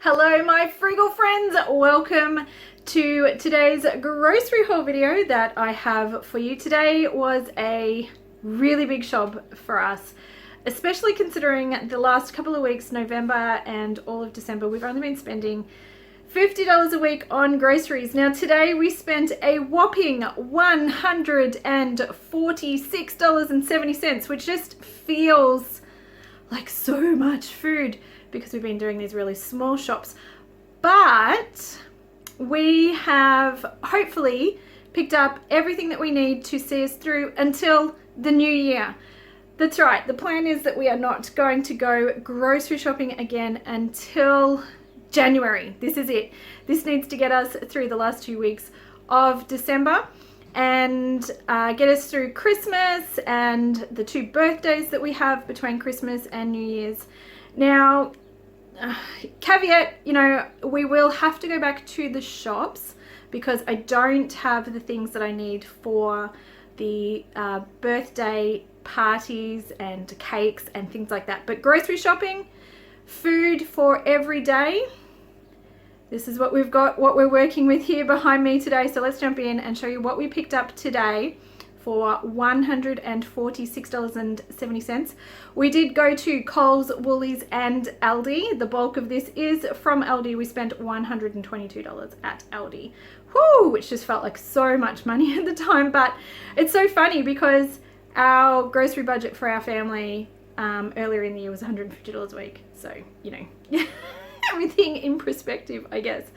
Hello my frugal friends, welcome to today's grocery haul video that I have for you. Today was a really big shop for us, especially considering the last couple of weeks, November and all of December, we've only been spending $50 a week on groceries. Now today we spent a whopping $146.70, which just feels like so much food because we've been doing these really small shops, but we have hopefully picked up everything that we need to see us through until the new year. That's right, the plan is that we are not going to go grocery shopping again until January. This is it. This needs to get us through the last 2 weeks of December and get us through Christmas and the 2 birthdays that we have between Christmas and New Year's. Now, caveat, we will have to go back to the shops because I don't have the things that I need for the birthday parties and cakes and things like that. But grocery shopping, food for every day, this is what we've got, what we're working with here behind me today. So let's jump in and show you what we picked up today for $146.70. We did go to Coles, Woolies and Aldi. The bulk of this is from Aldi. We spent $122 at Aldi. Whoo, which just felt like so much money at the time, but it's so funny because our grocery budget for our family earlier in the year was $150 a week. So, everything in perspective, I guess.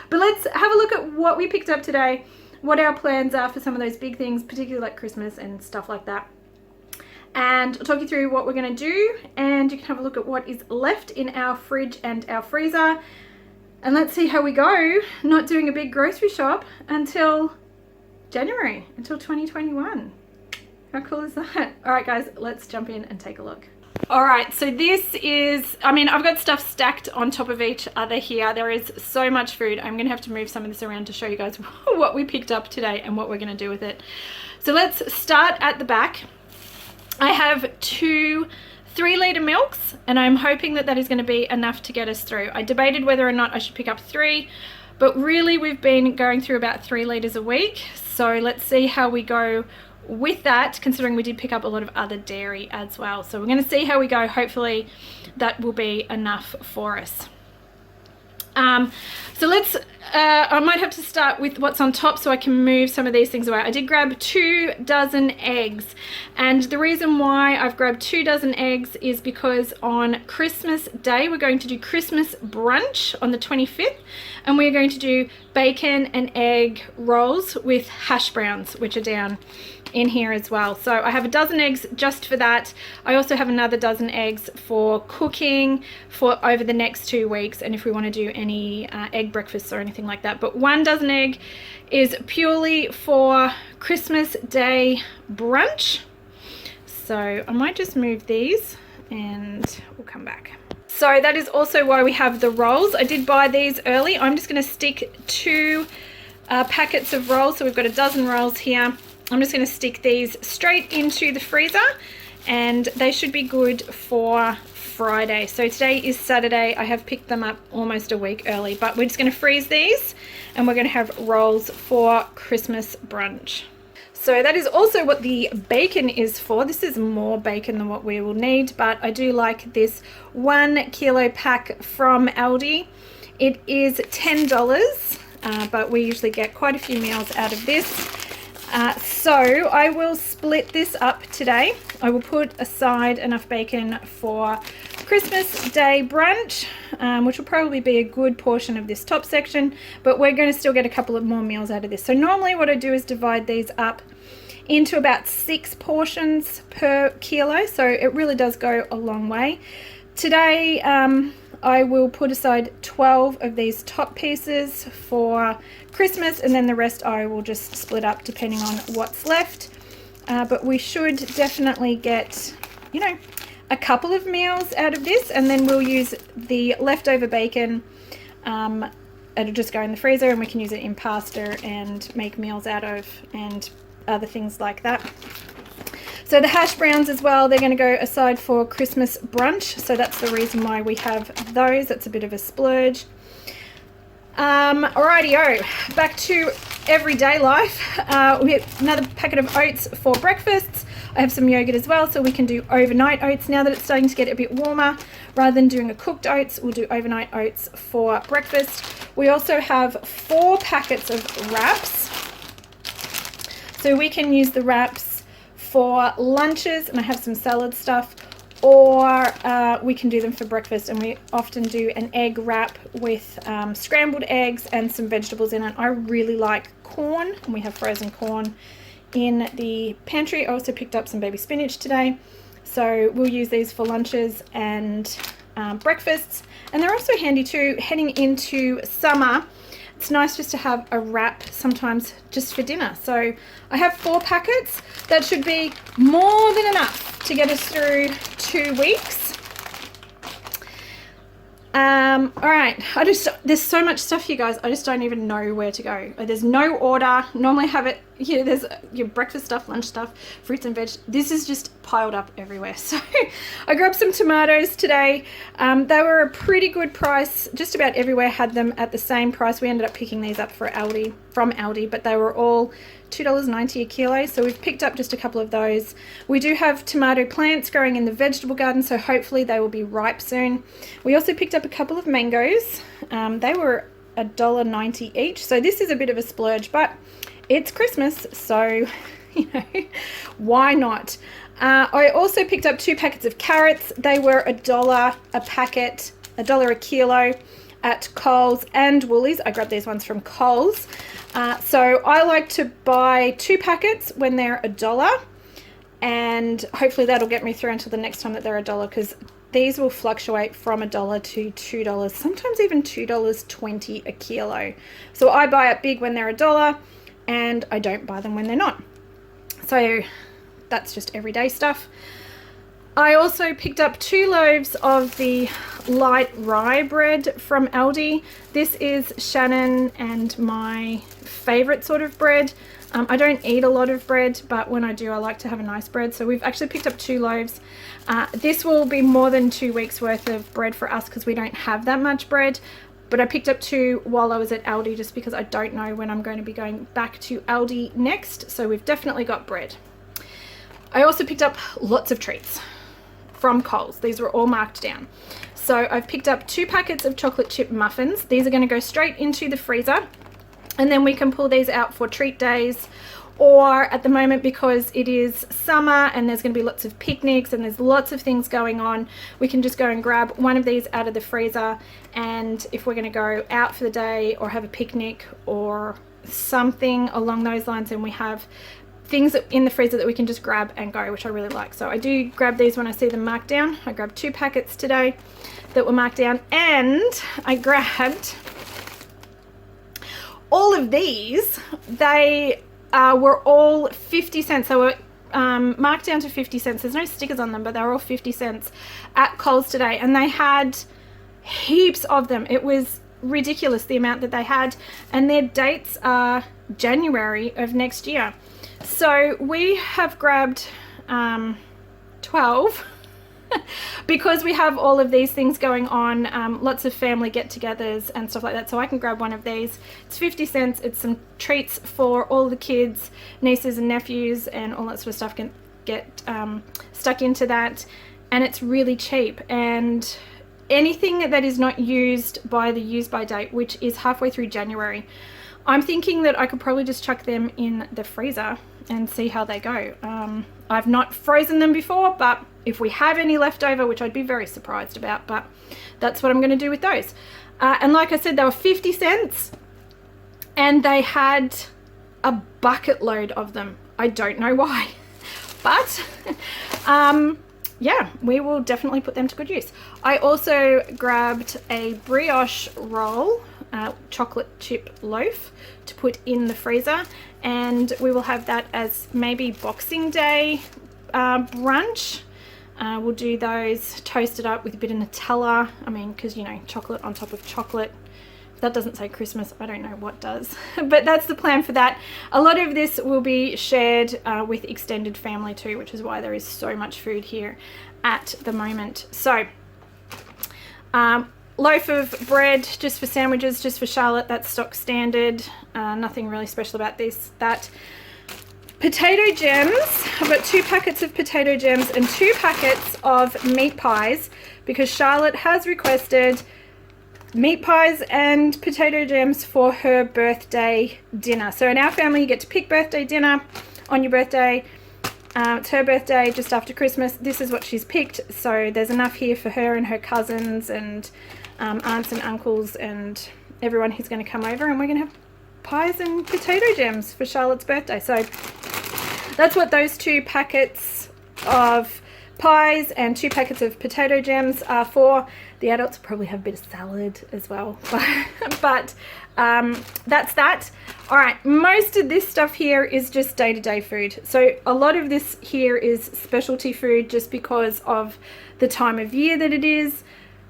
But let's have a look at what we picked up today, what our plans are for some of those big things, particularly like Christmas and stuff like that. And I'll talk you through what we're going to do, and you can have a look at what is left in our fridge and our freezer. And let's see how we go, not doing a big grocery shop until January, until 2021. How cool is that? All right, guys, let's jump in and take a look. All right, so this is, I've got stuff stacked on top of each other here. There is so much food. I'm going to have to move some of this around to show you guys what we picked up today and what we're going to do with it. So let's start at the back. I have 2 3-litre milks, and I'm hoping that that is going to be enough to get us through. I debated whether or not I should pick up 3, but really we've been going through about 3 litres a week. So let's see how we go with that, considering we did pick up a lot of other dairy as well. So we're going to see how we go. Hopefully that will be enough for us. So let's I might have to start with what's on top so I can move some of these things away. I did grab 2 dozen eggs, and the reason why I've grabbed 2 dozen eggs is because on Christmas Day we're going to do Christmas brunch on the 25th, and we're going to do bacon and egg rolls with hash browns, which are down in here as well. So I have a dozen eggs just for that. I also have another dozen eggs for cooking for over the next 2 weeks, and if we want to do any egg breakfasts or anything like that. But 1 dozen egg is purely for Christmas Day brunch. So I might just move these and we'll come back. So that is also why we have the rolls. I did buy these early. I'm just going to stick 2 packets of rolls. So we've got a dozen rolls here. I'm just going to stick these straight into the freezer, and they should be good for Friday. So today is Saturday. I have picked them up almost a week early, but we're just going to freeze these and we're going to have rolls for Christmas brunch. So that is also what the bacon is for. This is more bacon than what we will need, but I do like this 1 kilo pack from Aldi. It is $10, but we usually get quite a few meals out of this. So I will split this up today. I will put aside enough bacon for Christmas Day brunch, which will probably be a good portion of this top section, but we're going to still get a couple of more meals out of this. So normally what I do is divide these up into about 6 portions per kilo, so it really does go a long way. Today I will put aside 12 of these top pieces for Christmas, and then the rest I will just split up depending on what's left. But we should definitely get, a couple of meals out of this, and then we'll use the leftover bacon. It'll just go in the freezer and we can use it in pasta and make meals out of and other things like that. So the hash browns as well, they're going to go aside for Christmas brunch. So that's the reason why we have those. That's a bit of a splurge. Alrighty-o, back to everyday life. We have another packet of oats for breakfast. I have some yogurt as well, so we can do overnight oats now that it's starting to get a bit warmer. Rather than doing a cooked oats, we'll do overnight oats for breakfast. We also have 4 packets of wraps. So we can use the wraps for lunches, and I have some salad stuff, or we can do them for breakfast, and we often do an egg wrap with scrambled eggs and some vegetables in it. I really like corn, and we have frozen corn in the pantry. I also picked up some baby spinach today, so we'll use these for lunches and breakfasts. And they're also handy too heading into summer. It's nice just to have a wrap sometimes just for dinner. So I have 4 packets. That should be more than enough to get us through 2 weeks. All right, there's so much stuff, you guys. I just don't even know where to go. There's no order. Normally have it here. There's your breakfast stuff, lunch stuff, fruits and veg. This is just piled up everywhere. So I grabbed some tomatoes today. They were a pretty good price. Just about everywhere had them at the same price. We ended up picking these up from Aldi, but they were all $2.90 a kilo, so we've picked up just a couple of those. We do have tomato plants growing in the vegetable garden, so hopefully they will be ripe soon. We also picked up a couple of mangoes. They were $1.90 each, so this is a bit of a splurge, but it's Christmas, so you know, why not? I also picked up 2 packets of carrots. They were $1 a packet, $1 a kilo at Coles and Woolies. I grabbed these ones from Coles. So I like to buy 2 packets when they're $1, and hopefully that'll get me through until the next time that they're $1, because these will fluctuate from $1 to $2, sometimes even $2.20 a kilo. So I buy it big when they're $1, and I don't buy them when they're not. So that's just everyday stuff. I also picked up 2 loaves of the light rye bread from Aldi. This is Shannon and my favorite sort of bread. I don't eat a lot of bread, but when I do, I like to have a nice bread. So we've actually picked up 2 loaves. This will be more than 2 weeks worth of bread for us because we don't have that much bread. But I picked up 2 while I was at Aldi just because I don't know when I'm going to be going back to Aldi next. So we've definitely got bread. I also picked up lots of treats from Coles. These were all marked down. So I've picked up 2 packets of chocolate chip muffins. These are going to go straight into the freezer, and then we can pull these out for treat days, or at the moment, because it is summer and there's going to be lots of picnics and there's lots of things going on, we can just go and grab one of these out of the freezer, and if we're going to go out for the day or have a picnic or something along those lines, then we have things in the freezer that we can just grab and go, which I really like. So I do grab these when I see them marked down. I grabbed 2 packets today that were marked down, and I grabbed all of these. They were all 50 cents. They were marked down to 50 cents. There's no stickers on them, but they were all 50 cents at Coles today, and they had heaps of them. It was ridiculous the amount that they had, and their dates are January of next year. So we have grabbed 12 because we have all of these things going on, lots of family get-togethers and stuff like that. So I can grab one of these. It's 50 cents. It's some treats for all the kids, nieces and nephews, and all that sort of stuff can get stuck into that. And it's really cheap. And anything that is not used by the use-by date, which is halfway through January, I'm thinking that I could probably just chuck them in the freezer and see how they go. I've not frozen them before, but if we have any left over, which I'd be very surprised about, but that's what I'm going to do with those. And like I said, they were 50 cents, and they had a bucket load of them. I don't know why, but yeah, we will definitely put them to good use. I also grabbed a brioche roll, chocolate chip loaf, to put in the freezer, and we will have that as maybe Boxing Day brunch. We'll do those toasted up with a bit of Nutella. I mean, because, you know, chocolate on top of chocolate, that doesn't say Christmas. I don't know what does, but that's the plan for that. A lot of this will be shared with extended family too, which is why there is so much food here at the moment. So loaf of bread just for sandwiches, just for Charlotte. That's stock standard. Nothing really special about that. Potato gems. I've got 2 packets of potato gems and 2 packets of meat pies because Charlotte has requested meat pies and potato gems for her birthday dinner. So in our family, you get to pick birthday dinner on your birthday. It's her birthday just after Christmas. This is what she's picked. So there's enough here for her and her cousins and aunts and uncles and everyone who's going to come over, and we're going to have pies and potato gems for Charlotte's birthday. So that's what those 2 packets of pies and 2 packets of potato gems are for. The adults probably have a bit of salad as well, but that's that. All right, most of this stuff here is just day-to-day food. So a lot of this here is specialty food just because of the time of year that it is.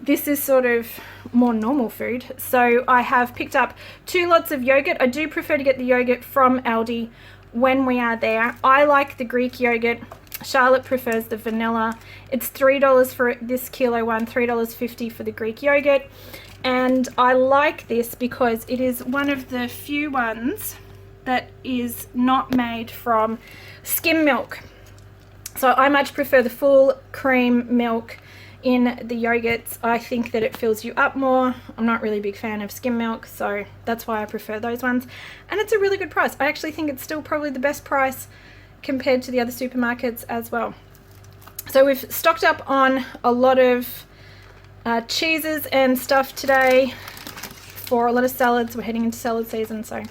This is sort of more normal food. So I have picked up 2 lots of yogurt. I do prefer to get the yogurt from Aldi when we are there. I like the Greek yogurt. Charlotte prefers the vanilla. It's $3 for this kilo one, $3.50 for the Greek yogurt. And I like this because it is one of the few ones that is not made from skim milk. So I much prefer the full cream milk in the yogurts. I think that it fills you up more. I'm not really a big fan of skim milk, so that's why I prefer those ones. And it's a really good price. I actually think it's still probably the best price compared to the other supermarkets as well. So we've stocked up on a lot of cheeses and stuff today for a lot of salads. We're heading into salad season. So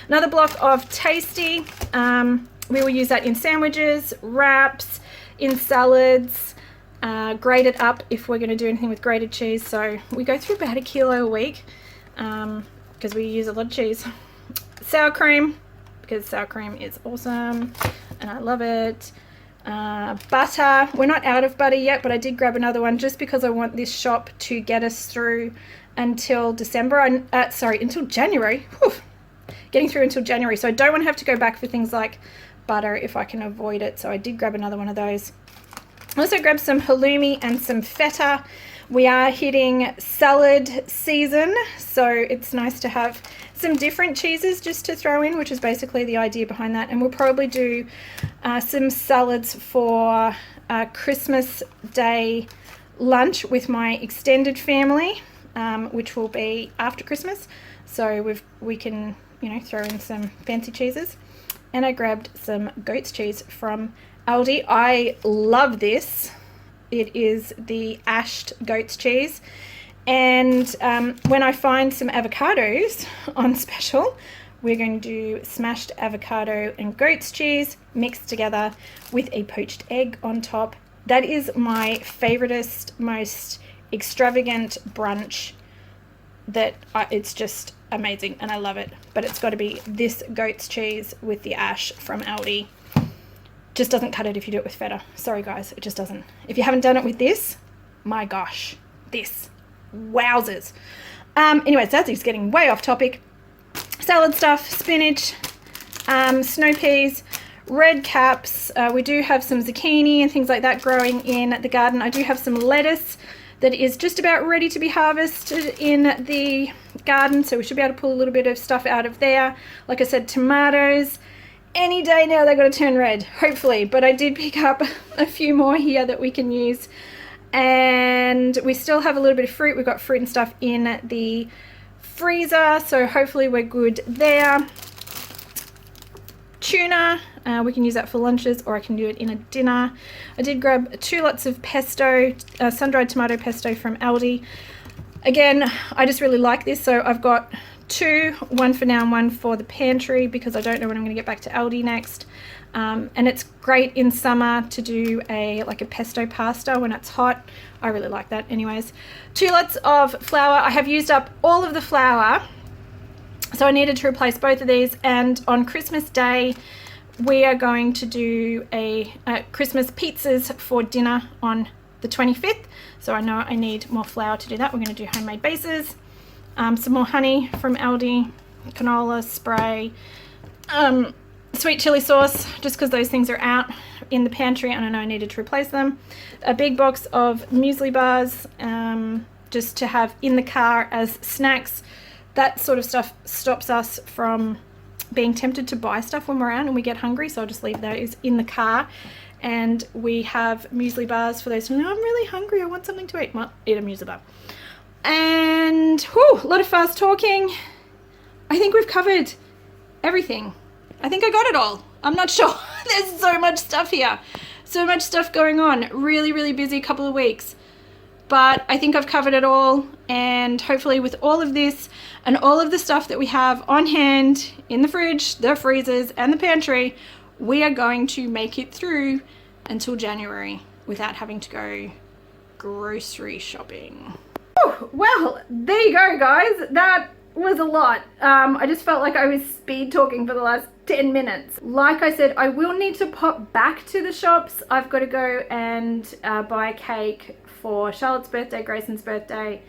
another block of Tasty. We will use that in sandwiches, wraps, in salads, grate it up if we're going to do anything with grated cheese. So we go through about 1 kilo a week because we use a lot of cheese. Sour cream, because sour cream is awesome and I love it. Butter. We're not out of butter yet, but I did grab another one just because I want this shop to get us through until December. Until January. Whew. Getting through until January. So I don't want to have to go back for things like butter if I can avoid it. So I did grab another one of those. I also grabbed some halloumi and some feta. We are hitting salad season, so it's nice to have some different cheeses just to throw in, which is basically the idea behind that. And we'll probably do some salads for Christmas Day lunch with my extended family, which will be after Christmas. So we can, throw in some fancy cheeses. And I grabbed some goat's cheese from Aldi. I love this. It is the ashed goat's cheese. And when I find some avocados on special, we're going to do smashed avocado and goat's cheese mixed together with a poached egg on top. That is my favoritist, most extravagant brunch that it's just amazing and I love it. But it's got to be this goat's cheese with the ash from Aldi. Just doesn't cut it if you do it with feta. Sorry guys, it just doesn't. If you haven't done it with this, my gosh, this. Wowzers. Anyways, that's getting way off topic. Salad stuff, spinach, snow peas, red caps. We do have some zucchini and things like that growing in the garden. I do have some lettuce that is just about ready to be harvested in the garden. So we should be able to pull a little bit of stuff out of there. Like I said, tomatoes. Any day now they're going to turn red, hopefully. But I did pick up a few more here that we can use. And we still have a little bit of fruit. We've got fruit and stuff in the freezer, so hopefully we're good there. Tuna, we can use that for lunches or I can do it in a dinner. I did grab 2 lots of pesto, sun-dried tomato pesto from Aldi. Again, I just really like this, so I've got 2, one for now and one for the pantry because I don't know when I'm going to get back to Aldi next. And it's great in summer to do a pesto pasta when it's hot. I really like that. Anyways, 2 lots of flour. I have used up all of the flour, so I needed to replace both of these. And on Christmas Day, we are going to do a Christmas pizzas for dinner on the 25th. So I know I need more flour to do that. We're going to do homemade bases. some more honey from Aldi, canola spray, sweet chili sauce, just because those things are out in the pantry and I know I needed to replace them. A big box of muesli bars, just to have in the car as snacks. That sort of stuff stops us from being tempted to buy stuff when we're out and we get hungry, so I'll just leave those in the car. And we have muesli bars for those who, I'm really hungry, I want something to eat. Well, eat a muesli bar. And whew, a lot of fast talking. I think we've covered everything. I think I got it all. I'm not sure. There's so much stuff here. So much stuff going on. Really, really busy couple of weeks. But I think I've covered it all, and hopefully with all of this and all of the stuff that we have on hand in the fridge, the freezers and the pantry, we are going to make it through until January without having to go grocery shopping. Whew, well, there you go, guys. That was a lot. I just felt like I was speed talking for the last 10 minutes. Like I said, I will need to pop back to the shops. I've got to go and buy a cake for Charlotte's birthday, Grayson's birthday.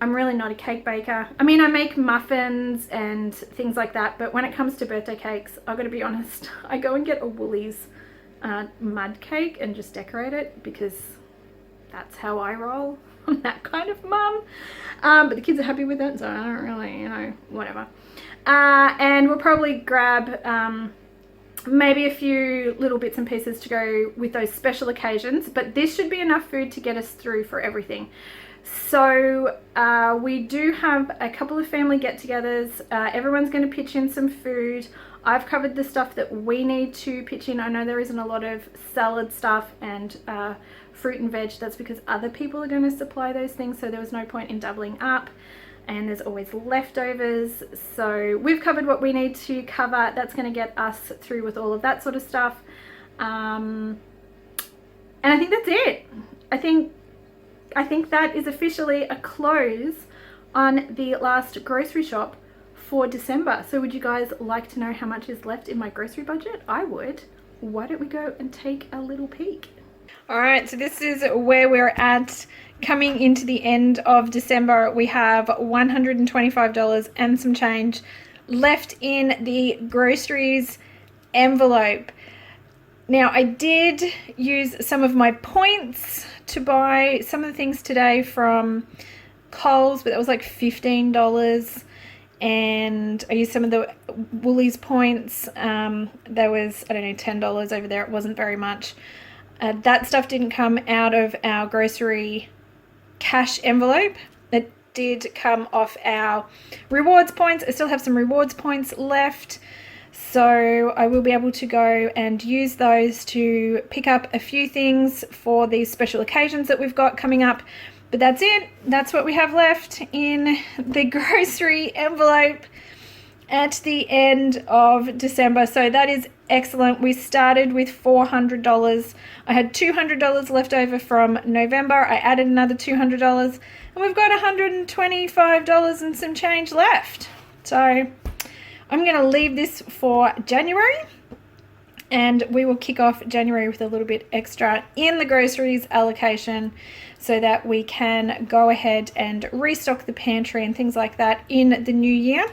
I'm really not a cake baker. I mean, I make muffins and things like that, but when it comes to birthday cakes, I've got to be honest, I go and get a Woolies mud cake and just decorate it because that's how I roll. I'm that kind of mum. But the kids are happy with it, so I don't really, you know, whatever. And we'll probably grab maybe a few little bits and pieces to go with those special occasions, but this should be enough food to get us through for everything. So we do have a couple of family get-togethers. Everyone's going to pitch in some food. I've covered the stuff that we need to pitch in. I know there isn't a lot of salad stuff and fruit and veg. That's because other people are going to supply those things, so there was no point in doubling up. And there's always leftovers, so we've covered what we need to cover. That's going to get us through with all of that sort of stuff, and I think that's it. I think that is officially a close on the last grocery shop for December. So would you guys like to know how much is left in my grocery budget? I would. Why don't we go and take a little peek? All right, so this is where we're at. Coming into the end of December, we have $125 and some change left in the groceries envelope. Now, I did use some of my points to buy some of the things today from Coles, but that was like $15. And I used some of the Woolies points. There was, I don't know, $10 over there. It wasn't very much. That stuff didn't come out of our grocery cash envelope. It did come off our rewards points. I still have some rewards points left, so I will be able to go and use those to pick up a few things for these special occasions that we've got coming up. But that's it. That's what we have left in the grocery envelope at the end of December. So that is excellent. We started with $400. I had $200 left over from November. I added another $200 and we've got $125 and some change left. So I'm going to leave this for January, and we will kick off January with a little bit extra in the groceries allocation so that we can go ahead and restock the pantry and things like that in the new year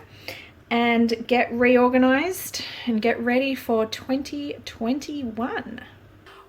and get reorganized and get ready for 2021.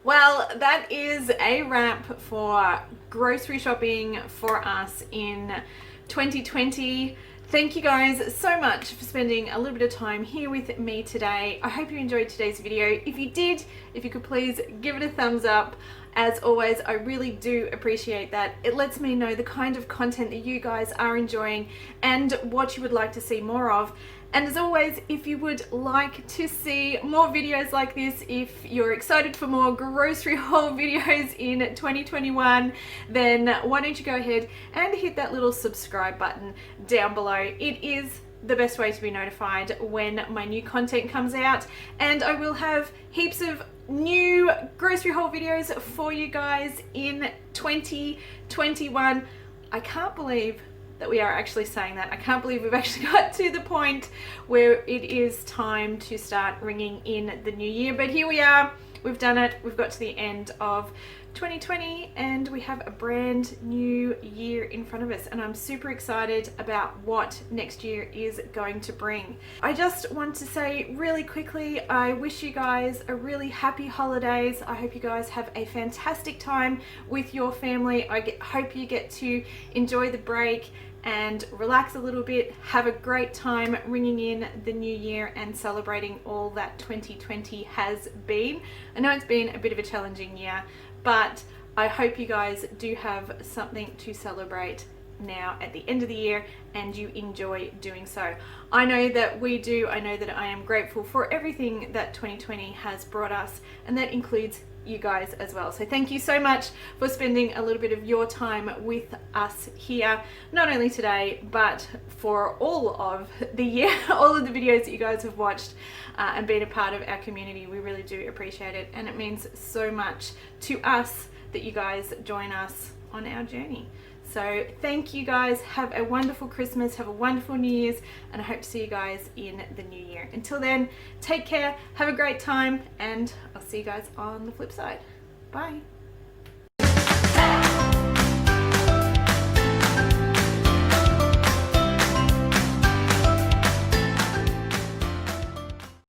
Well, that is a wrap for grocery shopping for us in 2020. Thank you guys so much for spending a little bit of time here with me today. I hope you enjoyed today's video. If you did, if you could please give it a thumbs up. As always, I really do appreciate that. It lets me know the kind of content that you guys are enjoying and what you would like to see more of. And as always, if you would like to see more videos like this, if you're excited for more grocery haul videos in 2021, then why don't you go ahead and hit that little subscribe button down below. It is the best way to be notified when my new content comes out, and I will have heaps of new grocery haul videos for you guys in 2021. I can't believe that we are actually saying that. I can't believe we've actually got to the point where it is time to start ringing in the new year, but here we are. we've done it. We've got to the end of 2020 and we have a brand new year in front of us, and I'm super excited about what next year is going to bring. I just want to say really quickly, I wish you guys a really happy holidays. I hope you guys have a fantastic time with your family. I hope you get to enjoy the break and relax a little bit, have a great time ringing in the new year and celebrating all that 2020 has been. I know it's been a bit of a challenging year, but I hope you guys do have something to celebrate now at the end of the year and you enjoy doing so. I know that we do. I know that I am grateful for everything that 2020 has brought us, and that includes you guys as well. So thank you so much for spending a little bit of your time with us here, not only today but for all of the year, all of the videos that you guys have watched and been a part of our community. We really do appreciate it, and it means so much to us that you guys join us on our journey. So thank you guys. Have a wonderful Christmas, have a wonderful New Year's, and I hope to see you guys in the new year. Until then, take care, have a great time, and I'll see you guys on the flip side. Bye.